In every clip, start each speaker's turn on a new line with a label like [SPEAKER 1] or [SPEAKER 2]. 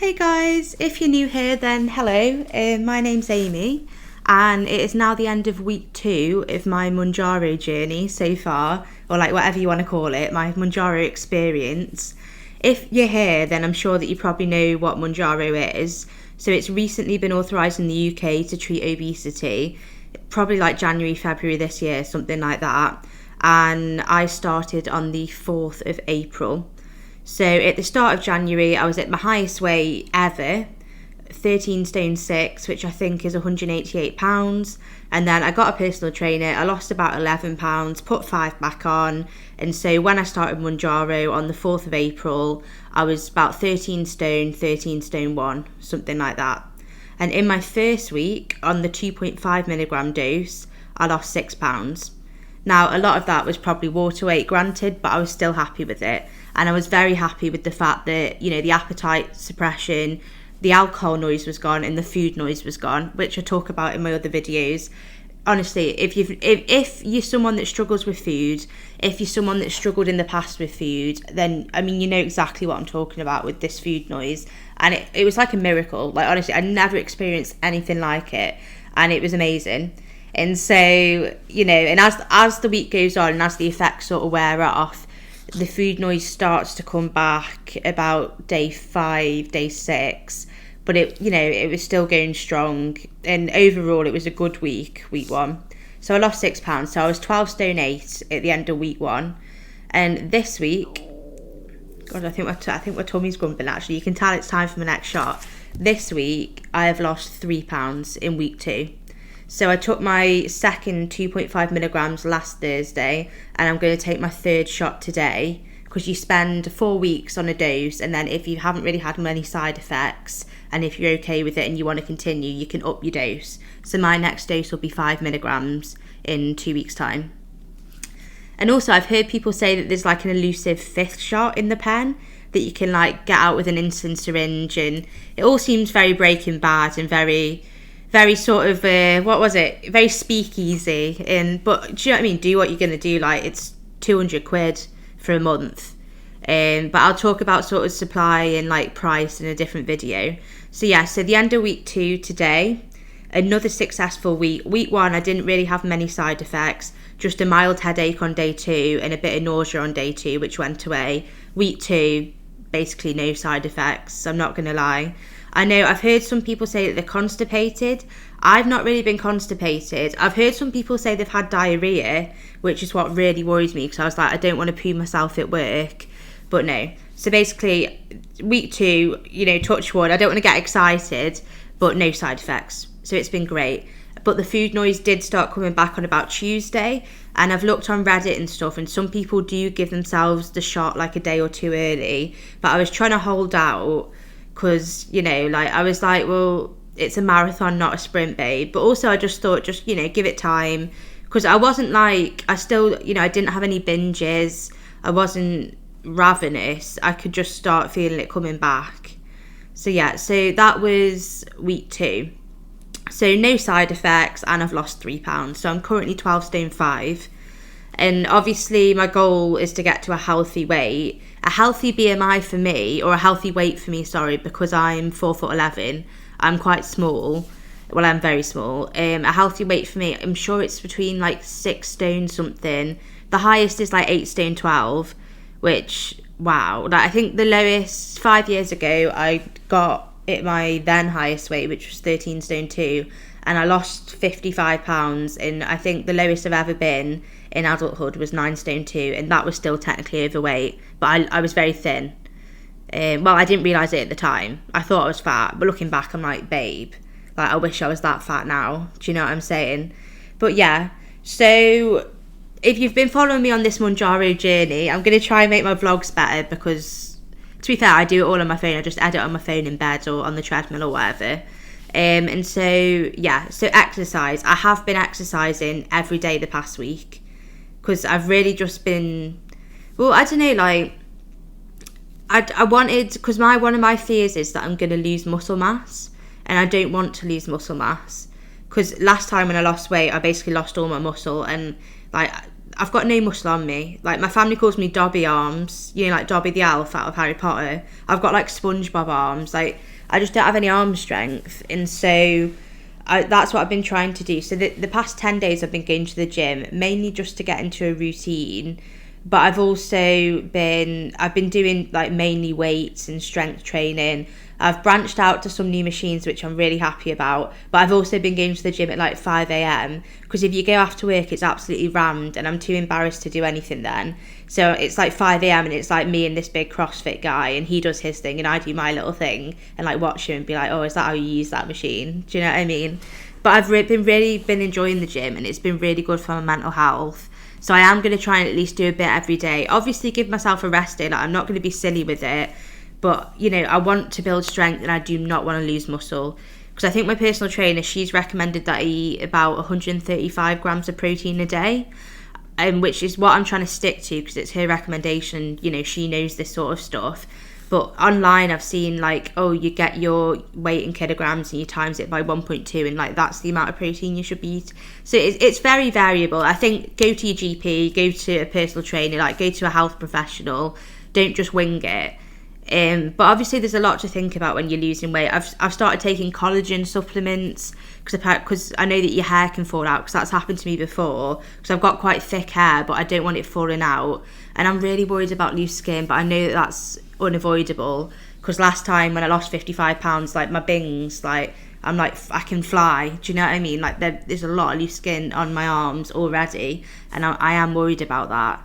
[SPEAKER 1] Hey guys, if you're new here then hello, my name's Aimee and it is now the end of week 2 of my Mounjaro journey so far, or like whatever you want to call it, my Mounjaro experience. If you're here then I'm sure that you probably know what Mounjaro is. So it's recently been authorised in the UK to treat obesity, probably like January, February this year, something like that. And I started on the 4th of April. So at the start of January, I was at my highest weight ever, 13 stone 6, which I think is 188 pounds. And then I got a personal trainer, I lost about 11 pounds, put 5 back on. And so when I started Mounjaro on the 4th of April, I was about 13 stone 1, something like that. And in my first week on the 2.5 milligram dose, I lost 6 pounds. Now, a lot of that was probably water weight, granted, but I was still happy with it. And I was very happy with the fact that, you know, the appetite suppression, the alcohol noise was gone and the food noise was gone, which I talk about in my other videos. Honestly, if you're someone that struggles with food, if you're someone that struggled in the past with food, then, I mean, you know exactly what I'm talking about with this food noise. And it was like a miracle. Like, honestly, I never experienced anything like it. And it was amazing. And so, you know, and as the week goes on and as the effects sort of wear off, the food noise starts to come back about day 5, day 6. But it was still going strong. And overall, it was a good week 1. So I lost 6 pounds. So I was 12 stone 8 at the end of week 1. And this week, God, I think my tummy's grumbling actually. You can tell it's time for my next shot. This week, I have lost 3 pounds in week 2. So I took my second 2.5 milligrams last Thursday and I'm going to take my third shot today, because you spend 4 weeks on a dose, and then if you haven't really had many side effects and if you're okay with it and you want to continue, you can up your dose. So my next dose will be 5 milligrams in 2 weeks time. And also I've heard people say that there's like an elusive 5th shot in the pen that you can like get out with an insulin syringe, and it all seems very Breaking Bad and very sort of, very speakeasy. But do you know what I mean? Do what you're going to do. Like, it's 200 quid for a month. But I'll talk about sort of supply and like price in a different video. So yeah, so the end of week 2 today, another successful week. Week 1, I didn't really have many side effects, just a mild headache on day 2 and a bit of nausea on day 2, which went away. Week 2, basically no side effects, I'm not going to lie. I know I've heard some people say that they're constipated. I've not really been constipated. I've heard some people say they've had diarrhea, which is what really worries me, because I was like, I don't want to poo myself at work. But no. So basically, week 2, you know, touch wood, I don't want to get excited, but no side effects. So it's been great. But the food noise did start coming back on about Tuesday, and I've looked on Reddit and stuff, and some people do give themselves the shot like a day or 2 early. But I was trying to hold out, because, you know, like, I was like, well, it's a marathon, not a sprint, babe. But also I just thought, you know, give it time, because I wasn't like, I still, you know, I didn't have any binges, I wasn't ravenous, I could just start feeling it coming back. So yeah, so that was week 2. So no side effects, and I've lost 3 pounds. So I'm currently 12 stone 5. And obviously my goal is to get to a healthy weight, a healthy BMI for me, or a healthy weight for me, sorry, because I'm 4'11". I'm quite small. Well, I'm very small. A healthy weight for me, I'm sure it's between like 6 stone something. The highest is like 8 stone 12, which, wow. Like, I think the lowest 5 years ago, I got at my then highest weight, which was 13 stone 2, and I lost 55 pounds, and I think the lowest I've ever been in adulthood was 9 stone 2, and that was still technically overweight, but I was very thin. Well, I didn't realise it at the time. I thought I was fat, but looking back, I'm like, babe, like, I wish I was that fat now. Do you know what I'm saying? But yeah, so if you've been following me on this Mounjaro journey, I'm going to try and make my vlogs better, because, to be fair, I do it all on my phone. I just edit on my phone in bed or on the treadmill or whatever. And so, yeah, so exercise. I have been exercising every day the past week, because I've really just been, well, I don't know, like, I wanted, because one of my fears is that I'm going to lose muscle mass, and I don't want to lose muscle mass, because last time when I lost weight, I basically lost all my muscle, and like I've got no muscle on me. Like, my family calls me Dobby arms, you know, like Dobby the elf out of Harry Potter. I've got like SpongeBob arms. Like, I just don't have any arm strength. And so that's what I've been trying to do. So the past 10 days I've been going to the gym, mainly just to get into a routine. But I've been doing like mainly weights and strength training. I've branched out to some new machines, which I'm really happy about. But I've also been going to the gym at like 5 a.m. because if you go after work, it's absolutely rammed and I'm too embarrassed to do anything then. So it's like 5 a.m. and it's like me and this big CrossFit guy, and he does his thing and I do my little thing and like watch him and be like, oh, is that how you use that machine? Do you know what I mean? But I've been enjoying the gym, and it's been really good for my mental health. So I am going to try and at least do a bit every day. Obviously give myself a rest day. Like, I'm not going to be silly with it. But, you know, I want to build strength and I do not want to lose muscle. Because I think my personal trainer, she's recommended that I eat about 135 grams of protein a day. Which is what I'm trying to stick to because it's her recommendation. You know, she knows this sort of stuff. But online I've seen like, oh, you get your weight in kilograms and you times it by 1.2 and like that's the amount of protein you should be eating. So it's very variable. I think go to your GP, go to a personal trainer, like go to a health professional. Don't just wing it. But obviously there's a lot to think about when you're losing weight. I've started taking collagen supplements because I know that your hair can fall out, because that's happened to me before, because I've got quite thick hair but I don't want it falling out, and I'm really worried about loose skin, but I know that that's unavoidable because last time when I lost 55 pounds, like my bings, like I'm like, I can fly, do you know what I mean? Like there's a lot of loose skin on my arms already, and I am worried about that.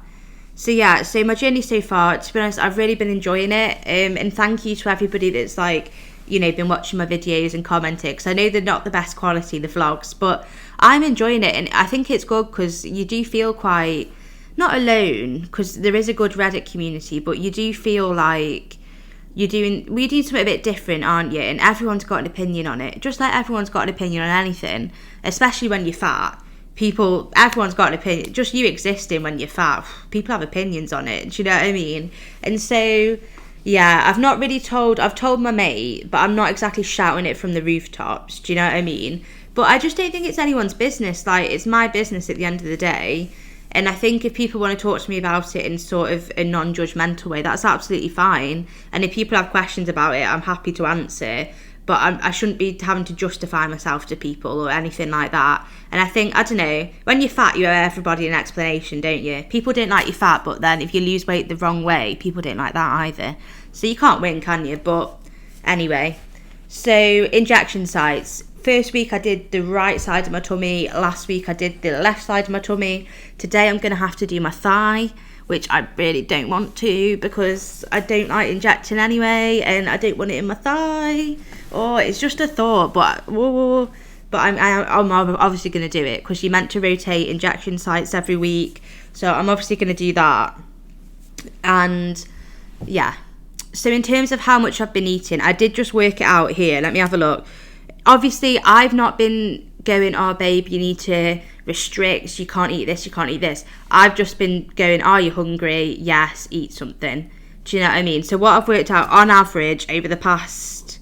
[SPEAKER 1] So yeah, so my journey so far, to be honest, I've really been enjoying it. And thank you to everybody that's like, you know, been watching my videos and commenting, because I know they're not the best quality, the vlogs, but I'm enjoying it. And I think it's good because you do feel quite, not alone, because there is a good Reddit community, but you do feel like we're doing something a bit different, aren't you? And everyone's got an opinion on it, just like everyone's got an opinion on anything, especially when you're fat. Everyone's got an opinion. Just you existing when you're fat, people have opinions on it. Do you know what I mean? And so, yeah, I've told my mate, but I'm not exactly shouting it from the rooftops. Do you know what I mean? But I just don't think it's anyone's business. Like, it's my business at the end of the day. And I think if people want to talk to me about it in sort of a non-judgmental way, that's absolutely fine. And if people have questions about it, I'm happy to answer. But I shouldn't be having to justify myself to people or anything like that. And I think, I don't know, when you're fat, you owe everybody an explanation, don't you? People don't like you fat, but then if you lose weight the wrong way, people don't like that either. So you can't win, can you? But anyway, so injection sites. First week I did the right side of my tummy. Last week I did the left side of my tummy. Today I'm going to have to do my thigh, which I really don't want to because I don't like injecting anyway, and I don't want it in my thigh. Oh, it's just a thought, but I'm obviously going to do it because you're meant to rotate injection sites every week, so I'm obviously going to do that. And yeah, so in terms of how much I've been eating, I did just work it out here. Let me have a look. Obviously, I've not been going, oh babe, you need to restrict, you can't eat this, you can't eat this. I've just been going, are you hungry? Yes, eat something. Do you know what I mean? So what I've worked out, on average, over the past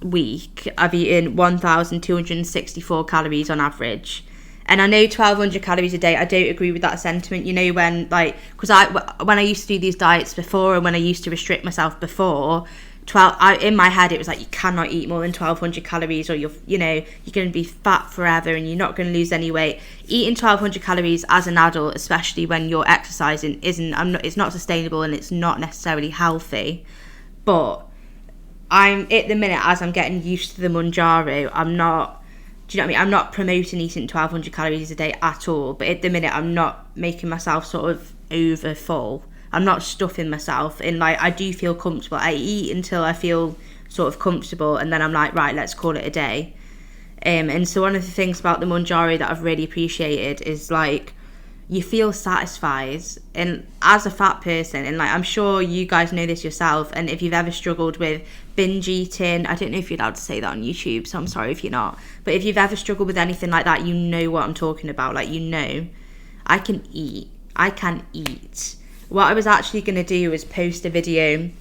[SPEAKER 1] week, I've eaten 1,264 calories on average. And I know 1,200 calories a day, I don't agree with that sentiment. You know, when, like, because when I used to do these diets before, and when I used to restrict myself before, in my head it was like, you cannot eat more than 1,200 calories or you're going to be fat forever and you're not going to lose any weight. Eating 1,200 calories as an adult, especially when you're exercising, it's not sustainable and it's not necessarily healthy. But I'm at the minute, as I'm getting used to the Mounjaro, I'm not, do you know what I mean? I'm not promoting eating 1,200 calories a day at all, but at the minute I'm not making myself sort of over full. I'm not stuffing myself, and like, I do feel comfortable. I eat until I feel sort of comfortable, and then I'm like, right, let's call it a day. And so one of the things about the Mounjaro that I've really appreciated is like, you feel satisfied. And as a fat person, and like, I'm sure you guys know this yourself, and if you've ever struggled with binge eating, I don't know if you're allowed to say that on YouTube, so I'm sorry if you're not, but if you've ever struggled with anything like that, you know what I'm talking about. Like, you know, I can eat. What I was actually going to do was post a video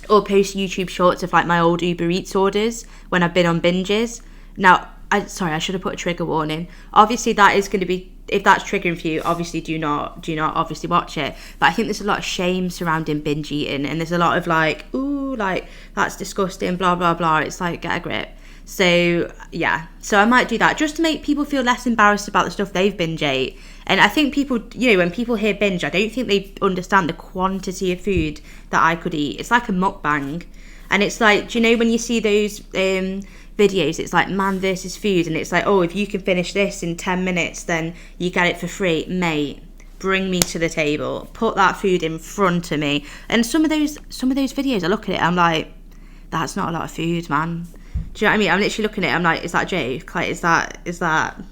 [SPEAKER 1] or post YouTube shorts of like my old Uber Eats orders when I've been on binges. Now, I should have put a trigger warning. Obviously, that is going to be if that's triggering for you, obviously do not obviously watch it. But I think there's a lot of shame surrounding binge eating, and there's a lot of like, ooh, like that's disgusting, blah blah blah. It's like, get a grip. So yeah, so I might do that just to make people feel less embarrassed about the stuff they've binge ate. And I think people, when people hear binge, I don't think they understand the quantity of food that I could eat. It's like a mukbang. And it's like, do you know when you see those videos, it's like man versus food, and it's like, oh, if you can finish this in 10 minutes, then you get it for free. Mate, bring me to the table. Put that food in front of me. And some of those videos, I look at it, I'm like, that's not a lot of food, man. Do you know what I mean? I'm literally looking at it, I'm like, is that a joke? Like, is that...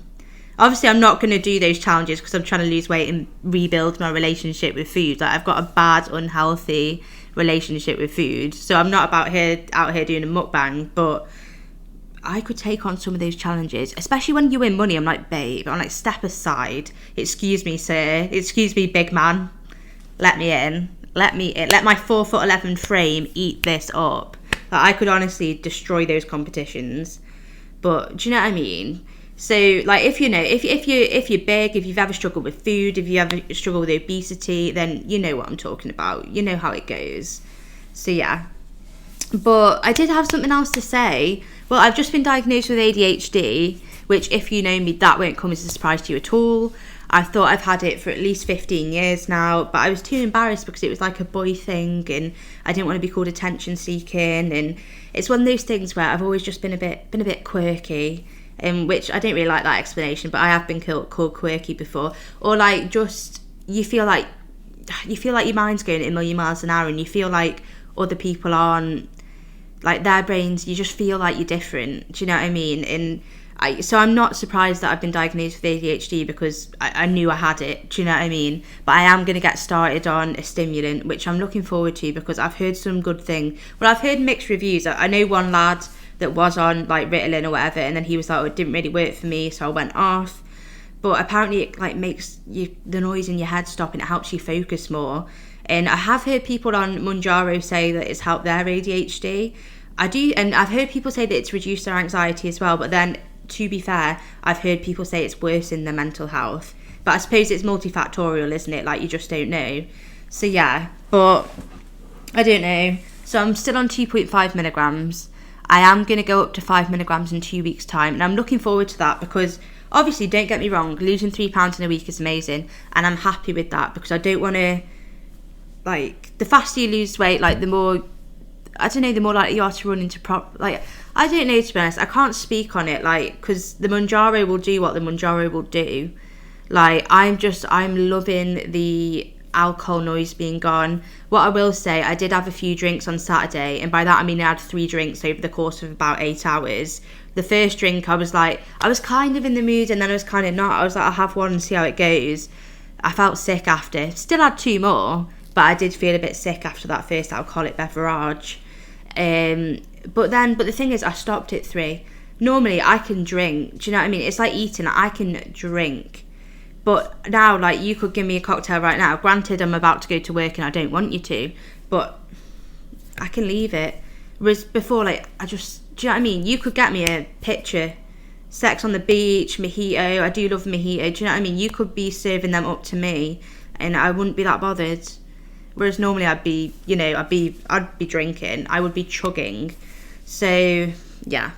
[SPEAKER 1] Obviously, I'm not going to do those challenges because I'm trying to lose weight and rebuild my relationship with food. Like, I've got a bad, unhealthy relationship with food. So I'm not out here doing a mukbang, but I could take on some of those challenges, especially when you win money. I'm like, babe, I'm like, step aside. Excuse me, sir. Excuse me, big man. Let me in. Let my 4'11" frame eat this up. Like, I could honestly destroy those competitions. But do you know what I mean? So, like, if you're big, if you've ever struggled with food, if you ever struggle with obesity, then you know what I'm talking about. You know how it goes. So, yeah. But I did have something else to say. Well, I've just been diagnosed with ADHD, which, if you know me, that won't come as a surprise to you at all. I thought I've had it for at least 15 years now, but I was too embarrassed because it was like a boy thing, and I didn't want to be called attention seeking. And it's one of those things where I've always just been a bit quirky. Which I don't really like that explanation, but I have been called quirky before. Or like, just you feel like your mind's going at a million miles an hour, and you feel like other people aren't, like, their brains, you just feel like you're different. Do you know what I mean? And so I'm not surprised that I've been diagnosed with ADHD because I knew I had it. Do you know what I mean? But I am going to get started on a stimulant, which I'm looking forward to because I've heard some good thing. Well, I've heard mixed reviews. I know one lad that was on like Ritalin or whatever, and then he was like, oh, it didn't really work for me, so I went off. But apparently it like makes the noise in your head stop, and it helps you focus more. And I have heard people on Mounjaro say that it's helped their ADHD. I do, and I've heard people say that it's reduced their anxiety as well, but then to be fair, I've heard people say it's worse in their mental health. But I suppose it's multifactorial, isn't it? Like, you just don't know. So yeah, but I don't know. So I'm still on 2.5 milligrams. I am going to go up to 5 milligrams in 2 weeks' time, and I'm looking forward to that because, obviously, don't get me wrong, losing 3 pounds in a week is amazing, and I'm happy with that because I don't want to, like, the faster you lose weight, like, the more, I don't know, the more likely you are to run into I don't know, to be honest. I can't speak on it, like, because the Mounjaro will do what the Mounjaro will do. Like, I'm loving the alcohol noise being gone. What I will say, I did have a few drinks on Saturday, and by that I mean I had 3 drinks over the course of about 8 hours. The first drink, I was kind of in the mood, and then I was kind of not. I was like, I'll have one and see how it goes. I felt sick after. Still had 2 more, but I did feel a bit sick after that first alcoholic beverage. But the thing is, I stopped at 3. Normally I can drink, do you know what I mean? It's like eating, I can drink. But now, like, you could give me a cocktail right now. Granted, I'm about to go to work and I don't want you to, but I can leave it. Whereas before, like, do you know what I mean? You could get me a picture, sex on the beach, mojito. I do love mojito. Do you know what I mean? You could be serving them up to me, and I wouldn't be that bothered. Whereas normally I'd be drinking. I would be chugging. So yeah.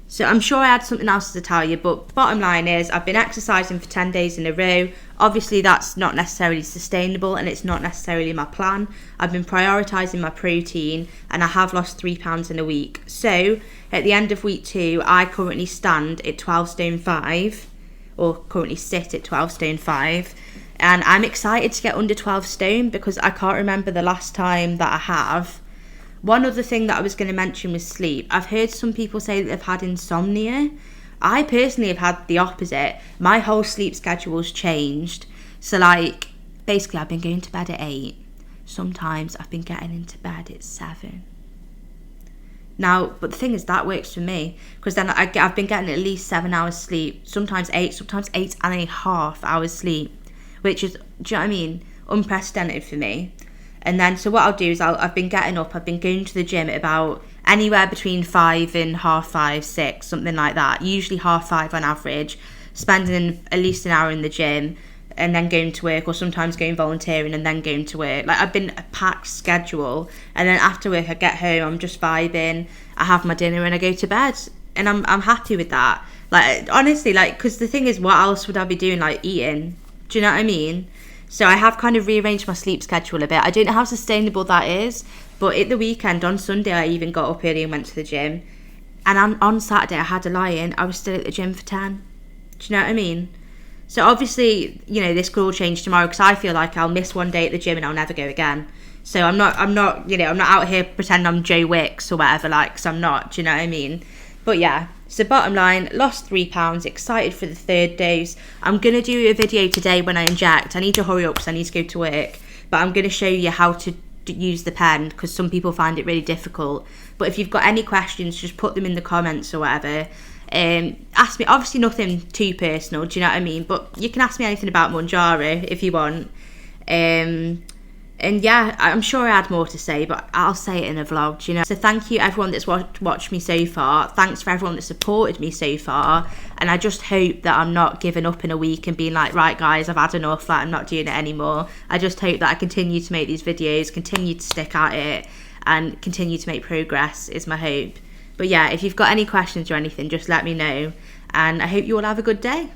[SPEAKER 1] So I'm sure I had something else to tell you, but bottom line is I've been exercising for 10 days in a row. Obviously that's not necessarily sustainable, and it's not necessarily my plan. I've been prioritising my protein, and I have lost 3 pounds in a week. So at the end of week 2, I currently stand at 12 stone 5, or currently sit at 12 stone 5. And I'm excited to get under 12 stone because I can't remember the last time that I have. One other thing that I was going to mention was sleep. I've heard some people say that they've had insomnia. I personally have had the opposite. My whole sleep schedule's changed. So, like, basically I've been going to bed at 8. Sometimes I've been getting into bed at 7. Now, but the thing is, that works for me because then I've been getting at least 7 hours sleep. Sometimes 8, sometimes 8.5 hours sleep, which is, do you know what I mean, unprecedented for me. And then, so what I'll do is I've been getting up, I've been going to the gym at about anywhere between 5 and half 5, 6, something like that. Usually half 5 on average. spending at least an hour in the gym and then going to work, or sometimes going volunteering and then going to work. Like, I've been a packed schedule, and then after work I get home, I'm just vibing, I have my dinner and I go to bed, and I'm happy with that. Like, honestly, like, because the thing is, what else would I be doing? Like, eating. Do you know what I mean? So I have kind of rearranged my sleep schedule a bit. I don't know how sustainable that is, but at the weekend, on Sunday, I even got up early and went to the gym. And on Saturday, I had a lie-in. I was still at the gym for 10. Do you know what I mean? So obviously, you know, this could all change tomorrow, because I feel like I'll miss one day at the gym and I'll never go again. So I'm not, you know, I'm not out here pretending I'm Joe Wicks or whatever, like, because I'm not. Do you know what I mean? But yeah, so bottom line, lost 3 pounds, excited for the 3rd dose. I'm going to do a video today when I inject. I need to hurry up because I need to go to work. But I'm going to show you how to use the pen, because some people find it really difficult. But if you've got any questions, just put them in the comments or whatever. Ask me, obviously nothing too personal, do you know what I mean? But you can ask me anything about Mounjaro if you want. And yeah, I'm sure I had more to say, but I'll say it in a vlog, do you know? So thank you everyone that's watched me so far. Thanks for everyone that supported me so far. And I just hope that I'm not giving up in a week and being like, right guys, I've had enough, like, I'm not doing it anymore. I just hope that I continue to make these videos, continue to stick at it, and continue to make progress is my hope. But yeah, if you've got any questions or anything, just let me know. And I hope you all have a good day.